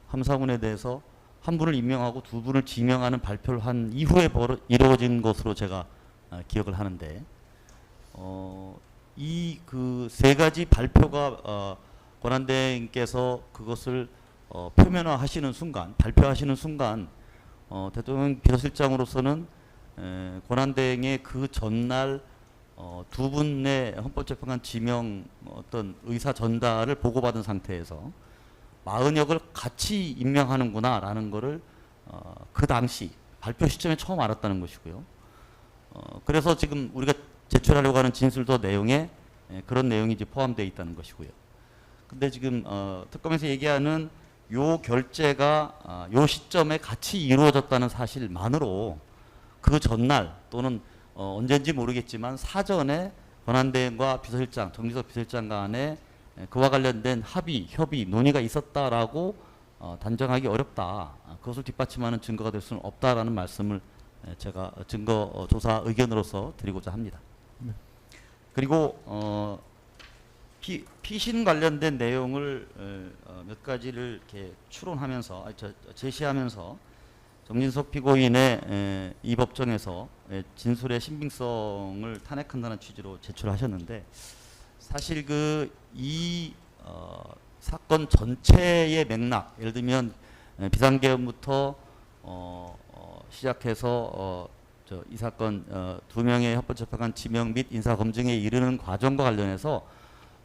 함사군에 대해서 한 분을 임명하고 두 분을 지명하는 발표를 한 이후에 이루어진 것으로 제가 기억을 하는데 이 그 세 가지 발표가 권한대행께서 그것을 표면화하시는 순간, 발표하시는 순간 대통령 비서실장으로서는 권한대행의 그 전날 두 분의 헌법재판관 지명 어떤 의사 전달을 보고받은 상태에서 마은혁을 같이 임명하는구나라는 것을 그 당시 발표 시점에 처음 알았다는 것이고요. 그래서 지금 우리가 제출하려고 하는 진술서 내용에 그런 내용이 이제 포함되어 있다는 것이고요. 근데 지금 특검에서 얘기하는 요 결제가 요 시점에 같이 이루어졌다는 사실만으로 그 전날 또는 언제인지 모르겠지만 사전에 권한대행과 비서실장, 정진석 비서실장 간에 그와 관련된 합의, 협의, 논의가 있었다라고 단정하기 어렵다. 그것을 뒷받침하는 증거가 될 수는 없다라는 말씀을 제가 증거 조사 의견으로서 드리고자 합니다. 네. 그리고 피신 관련된 내용을 몇 가지를 이렇게 추론하면서 제시하면서 정진석 피고인의 이 법정에서 진술의 신빙성을 탄핵한다는 취지로 제출하셨는데 사실 이 사건 전체의 맥락, 예를 들면 비상계엄부터 시작해서 이 사건 두 명의 헌법재판관 지명 및 인사검증에 이르는 과정과 관련해서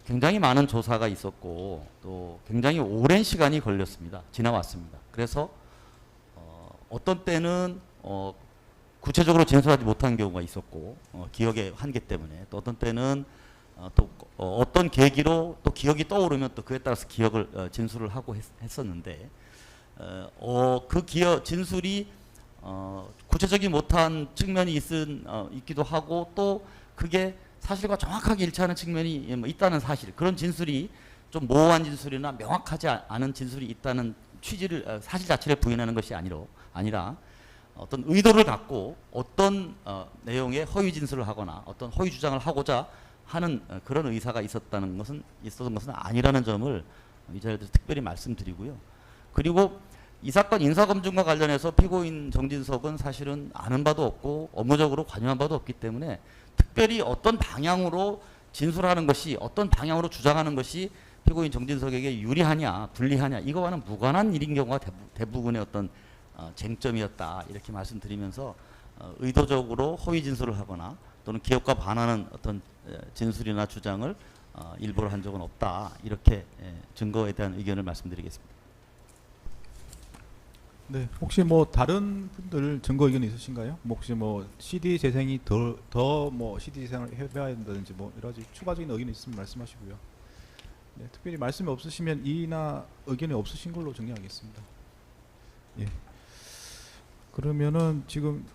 굉장히 많은 조사가 있었고 또 굉장히 오랜 시간이 걸렸습니다. 지나왔습니다. 그래서 어떤 때는 구체적으로 진술하지 못한 경우가 있었고 기억의 한계 때문에 또 어떤 때는 또 어떤 계기로 또 기억이 떠오르면 또 그에 따라서 기억을 진술을 하고 했었는데 그 진술이 구체적이 못한 측면이 있기도 하고 또 그게 사실과 정확하게 일치하는 측면이 있다는 사실, 그런 진술이 좀 모호한 진술이나 명확하지 않은 진술이 있다는 취지를 사실 자체를 부인하는 것이 아니라 어떤 의도를 갖고 어떤 내용의 허위 진술을 하거나 어떤 허위 주장을 하고자 하는 그런 의사가 있었던 것은 아니라는 점을 이 자리에서 특별히 말씀드리고요. 그리고 이 사건 인사검증과 관련해서 피고인 정진석은 사실은 아는 바도 없고 업무적으로 관여한 바도 없기 때문에 특별히 어떤 방향으로 진술하는 것이, 어떤 방향으로 주장하는 것이 피고인 정진석에게 유리하냐 불리하냐 이거와는 무관한 일인 경우가 대부분의 어떤 쟁점이었다 이렇게 말씀드리면서 의도적으로 허위 진술을 하거나 또는 기업과 반하는 어떤 진술이나 주장을 일부러 한 적은 없다 이렇게 증거에 대한 의견을 말씀드리겠습니다. 네, 혹시 뭐 다른 분들 증거 의견 있으신가요? 혹시 뭐 CD 재생이 더 뭐 CD 재생을 해봐야 된다든지 뭐 여러 가지 추가적인 의견이 있으면 말씀하시고요. 네, 특별히 말씀이 없으시면 이의나 의견이 없으신 걸로 정리하겠습니다. 예. 그러면은 지금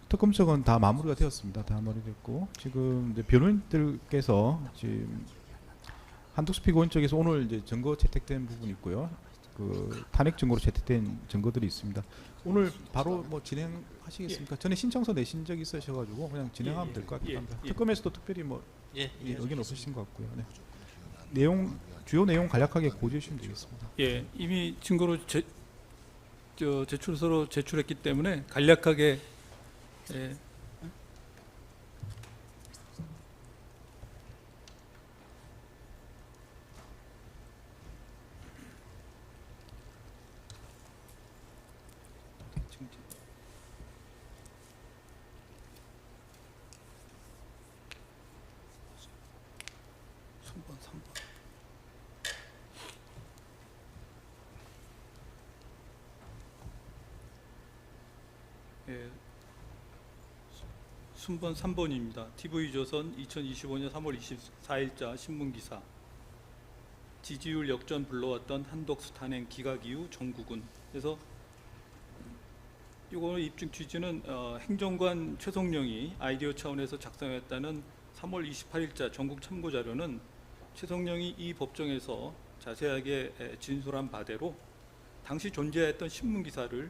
특검 측은 다 마무리가 되었습니다. 다 마무리됐고 지금 이제 변호인들께서 지금 한덕수 피고인 쪽에서 오늘 이제 증거 채택된 부분이 있고요. 그 탄핵 증거로 채택된 증거들이 있습니다. 오늘 바로 뭐 진행하시겠습니까? 전에 신청서 내신 적이 있으셔가지고 그냥 진행하면 될 것 같습니다. 특검에서도 특별히 뭐 의견 없으신 것 같고요. 네. 주요 내용 간략하게 고지해 주시면 되겠습니다. 예, 이미 증거로 제출서로 제출했기 때문에 간략하게 순번 3번. 예, 순번 3번입니다. TV조선 2025년 3월 24일자 신문기사. 지지율 역전 불러왔던 한덕수 탄핵 기각 이후 정국은. 그래서 이거 입증 취지는 행정관 최성령이 아이디어 차원에서 작성했다는 3월 28일자 전국 참고 자료는 최성령이 이 법정에서 자세하게 진술한 바대로 당시 존재했던 신문 기사를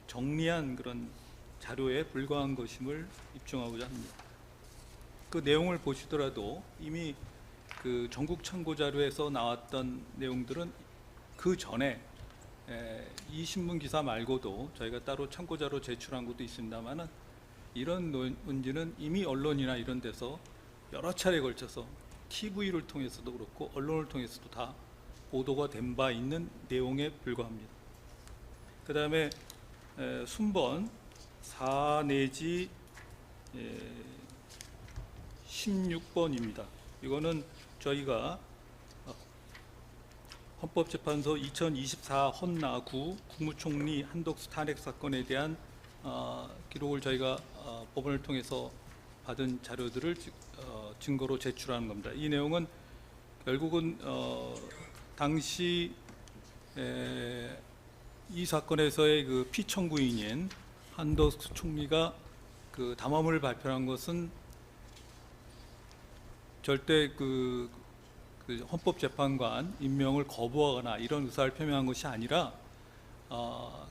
정리한 그런 자료에 불과한 것임을 입증하고자 합니다. 그 내용을 보시더라도 이미 그 전국 참고 자료에서 나왔던 내용들은 그 전에 이 신문 기사 말고도 저희가 따로 참고 자료 제출한 것도 있습니다만은 이런 논지는 이미 언론이나 이런 데서 여러 차례에 걸쳐서 TV를 통해서도 그렇고 언론을 통해서도 다 보도가 된 바 있는 내용에 불과합니다. 그 다음에 순번 4 내지 16번입니다. 이거는 저희가 헌법재판소 2024 헌나구 국무총리 한덕수 탄핵 사건에 대한 기록을 저희가 법원을 통해서 받은 자료들을 증거로 제출하는 겁니다. 이 내용은 결국은 당시 이 사건에서의 그 피청구인인 한덕수 총리가 그 담화문을 발표한 것은 절대 그 헌법재판관 임명을 거부하거나 이런 의사를 표명한 것이 아니라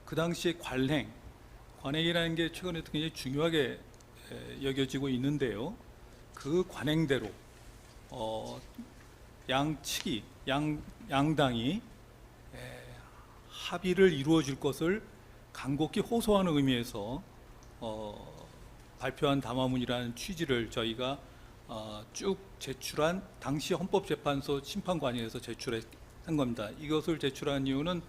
그 당시의 관행이라는 게 최근에 굉장히 중요하게 여겨지고 있는데요. 그 관행대로 양당이 합의를 이루어 줄 것을 간곡히 호소하는 의미에서 발표한 담화문이라는 취지를 저희가 쭉 제출한 당시 헌법재판소 심판관위에서 제출한 겁니다. 이것을 제출한 이유는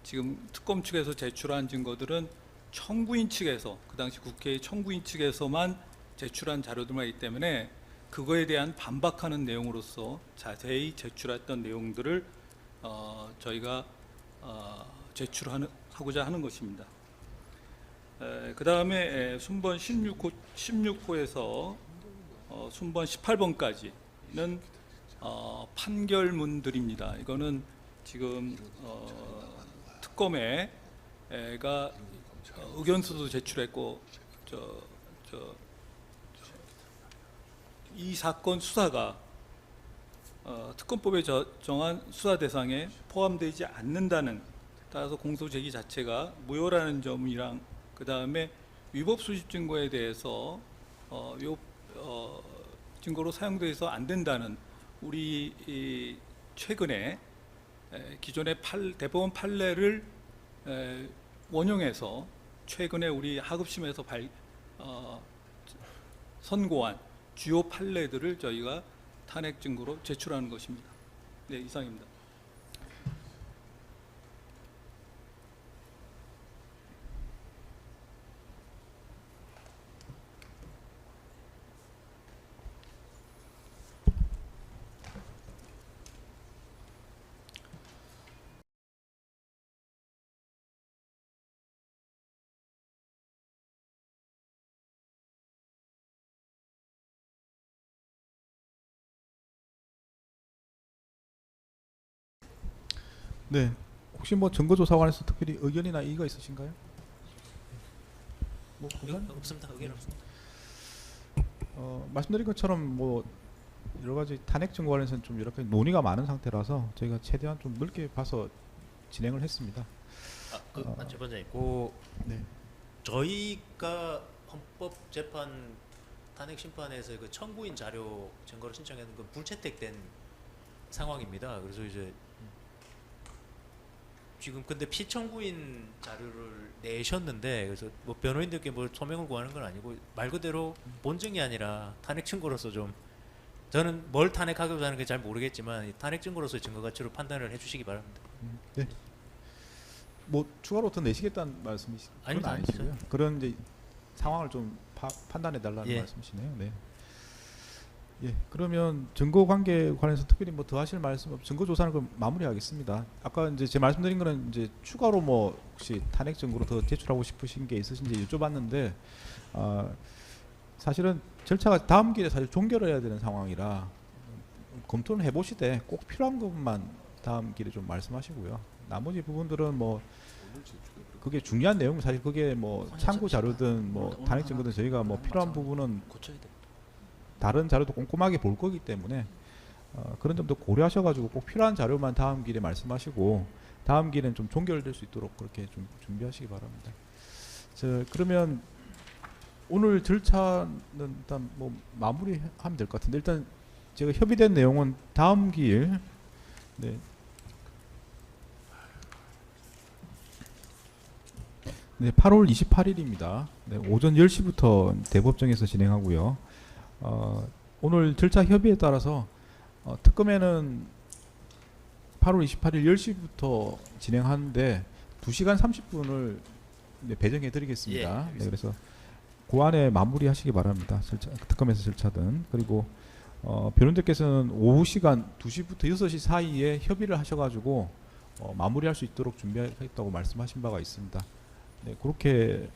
지금 특검 측에서 제출한 증거들은 청구인 측에서 그 당시 국회의 청구인 측에서만 제출한 자료들이기 때문에 그거에 대한 반박하는 내용으로서 자세히 제출했던 내용들을 저희가 제출하고자 하는 것입니다. 그 다음에 순번 16호에서 순번 18번까지는 판결문들입니다. 이거는 지금 특검에가 의견서도 제출했고 이 사건 수사가 특검법에 정한 수사 대상에 포함되지 않는다는, 따라서 공소 제기 자체가 무효라는 점이랑 그 다음에 위법 수집 증거에 대해서 증거로 사용돼서 안 된다는 우리 최근에 기존의 대법원 판례를 원용해서 최근에 우리 하급심에서 선고한 주요 판례들을 저희가 탄핵 증거로 제출하는 것입니다. 네, 이상입니다. 네. 혹시 뭐 증거조사관에서 특별히 의견이나 이의가 있으신가요? 뭐 없습니다. 의견 없습니다. 말씀드린 것처럼 뭐 여러 가지 탄핵 증거 관련해서는 좀 여러 가지 논의가 많은 상태라서 저희가 최대한 좀 넓게 봐서 진행을 했습니다. 재판장님, 네. 저희가 헌법재판 탄핵 심판에서 그 청구인 자료 증거를 신청했는 건 불채택된 상황입니다. 그래서 이제 지금 근데 피청구인 자료를 내셨는데, 그래서 뭐 변호인들께 뭐 소명을 구하는 건 아니고 말 그대로 본증이 아니라 탄핵 증거로서 좀, 저는 뭘 탄핵하고자 하는 게 잘 모르겠지만 탄핵 증거로서 증거 가치로 판단을 해주시기 바랍니다. 네. 뭐 추가로 더 내시겠다는 말씀이시죠? 아닙니다. 아니시고요. 그런 이제 상황을 좀 판단해 달라는 예. 말씀이시네요. 네. 예. 그러면 증거 관계 관해서 특별히 뭐 더 하실 말씀, 증거 조사는 그럼 마무리하겠습니다. 아까 이제 제 말씀드린 거는 이제 추가로 뭐 혹시 탄핵 증거로 더 제출하고 싶으신 게 있으신지 여쭤봤는데, 사실은 절차가 다음 기회에 사실 종결해야 되는 상황이라 검토는 해보시되 꼭 필요한 것만 다음 기회에 좀 말씀하시고요. 나머지 부분들은 뭐 그게 중요한 내용은 사실 그게 뭐 참고 자료든 뭐 탄핵 증거든 저희가 뭐 필요한 부분은 고쳐야 돼. 다른 자료도 꼼꼼하게 볼 거기 때문에 그런 점도 고려하셔가지고 꼭 필요한 자료만 다음 길에 말씀하시고 다음 길엔 좀 종결될 수 있도록 그렇게 좀 준비하시기 바랍니다. 그러면 오늘 절차는 일단 뭐 마무리하면 될 것 같은데 일단 제가 협의된 내용은 다음 기일 네. 네, 8월 28일입니다. 네, 오전 10시부터 대법정에서 진행하고요. 오늘 절차 협의에 따라서 특검에는 8월 28일 10시부터 진행하는데 2시간 30분을 네, 배정해 드리겠습니다. 예, 네, 그래서 그 안에 마무리하시기 바랍니다. 특검에서 절차든. 그리고 변호인들께서는 오후 시간 2시부터 6시 사이에 협의를 하셔가지고 마무리할 수 있도록 준비하겠다고 말씀하신 바가 있습니다. 네, 그렇게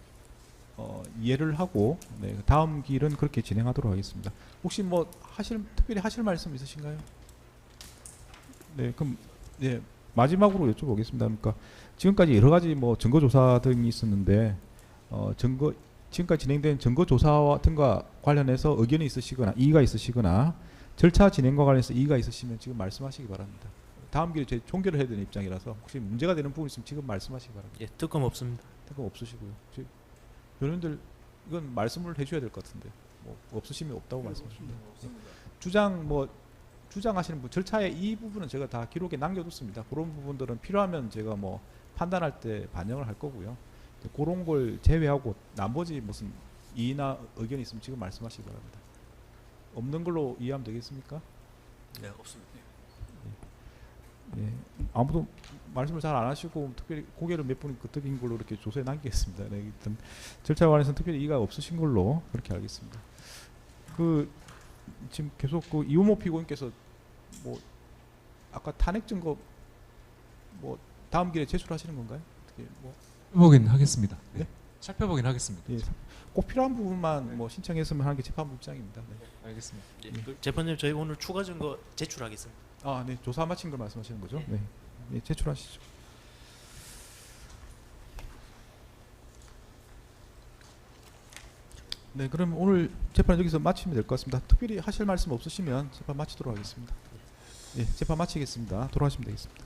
이해를 하고 네, 다음 길은 그렇게 진행하도록 하겠습니다. 혹시 뭐 특별히 하실 말씀 있으신가요? 네, 그럼 네, 마지막으로 여쭤보겠습니다. 그러니까 지금까지 여러 가지 뭐 증거 조사 등이 있었는데 지금까지 진행된 증거 조사와 등과 관련해서 의견이 있으시거나 이의가 있으시거나 절차 진행과 관련해서 이의가 있으시면 지금 말씀하시기 바랍니다. 다음 길에 제 종결을 해야 되는 입장이라서 혹시 문제가 되는 부분 있으면 지금 말씀하시기 바랍니다. 예, 특검 없습니다. 특검 없으시고요. 혹시 변호인들 이건 말씀을 해줘야 될 것 같은데 뭐 없으시면 없다고 말씀하십니다. 주장하시는 분 절차의 이 부분은 제가 다 기록에 남겨뒀습니다. 그런 부분들은 필요하면 제가 뭐 판단할 때 반영을 할 거고요. 그런 걸 제외하고 나머지 무슨 이의나 의견이 있으면 지금 말씀하시기 바랍니다. 없는 걸로 이해하면 되겠습니까? 네, 없습니다. 예, 아무도 말씀을 잘 안 하시고 특별히 고개를 몇 분이 끄덕인 걸로 이렇게 조서에 남기겠습니다. 네, 일단 절차에 관해서는 특별히 이의가 없으신 걸로 그렇게 알겠습니다. 지금 계속 이우모 피고인께서 뭐 아까 탄핵 증거 뭐 다음 길에 제출하시는 건가요? 어떻게 뭐 살펴보긴 하겠습니다. 네. 네? 살펴보긴 하겠습니다. 예, 꼭 필요한 부분만 뭐 신청했으면 하는 게 재판부 입장입니다. 네. 알겠습니다. 예, 재판장님 저희 오늘 추가 증거 제출하겠습니다. 네, 조사 마친 걸 말씀하시는 거죠? 네, 네, 제출하시죠. 네, 그럼 오늘 재판 여기서 마치면 될 것 같습니다. 특별히 하실 말씀 없으시면 재판 마치도록 하겠습니다. 예, 재판 마치겠습니다. 돌아가시면 되겠습니다.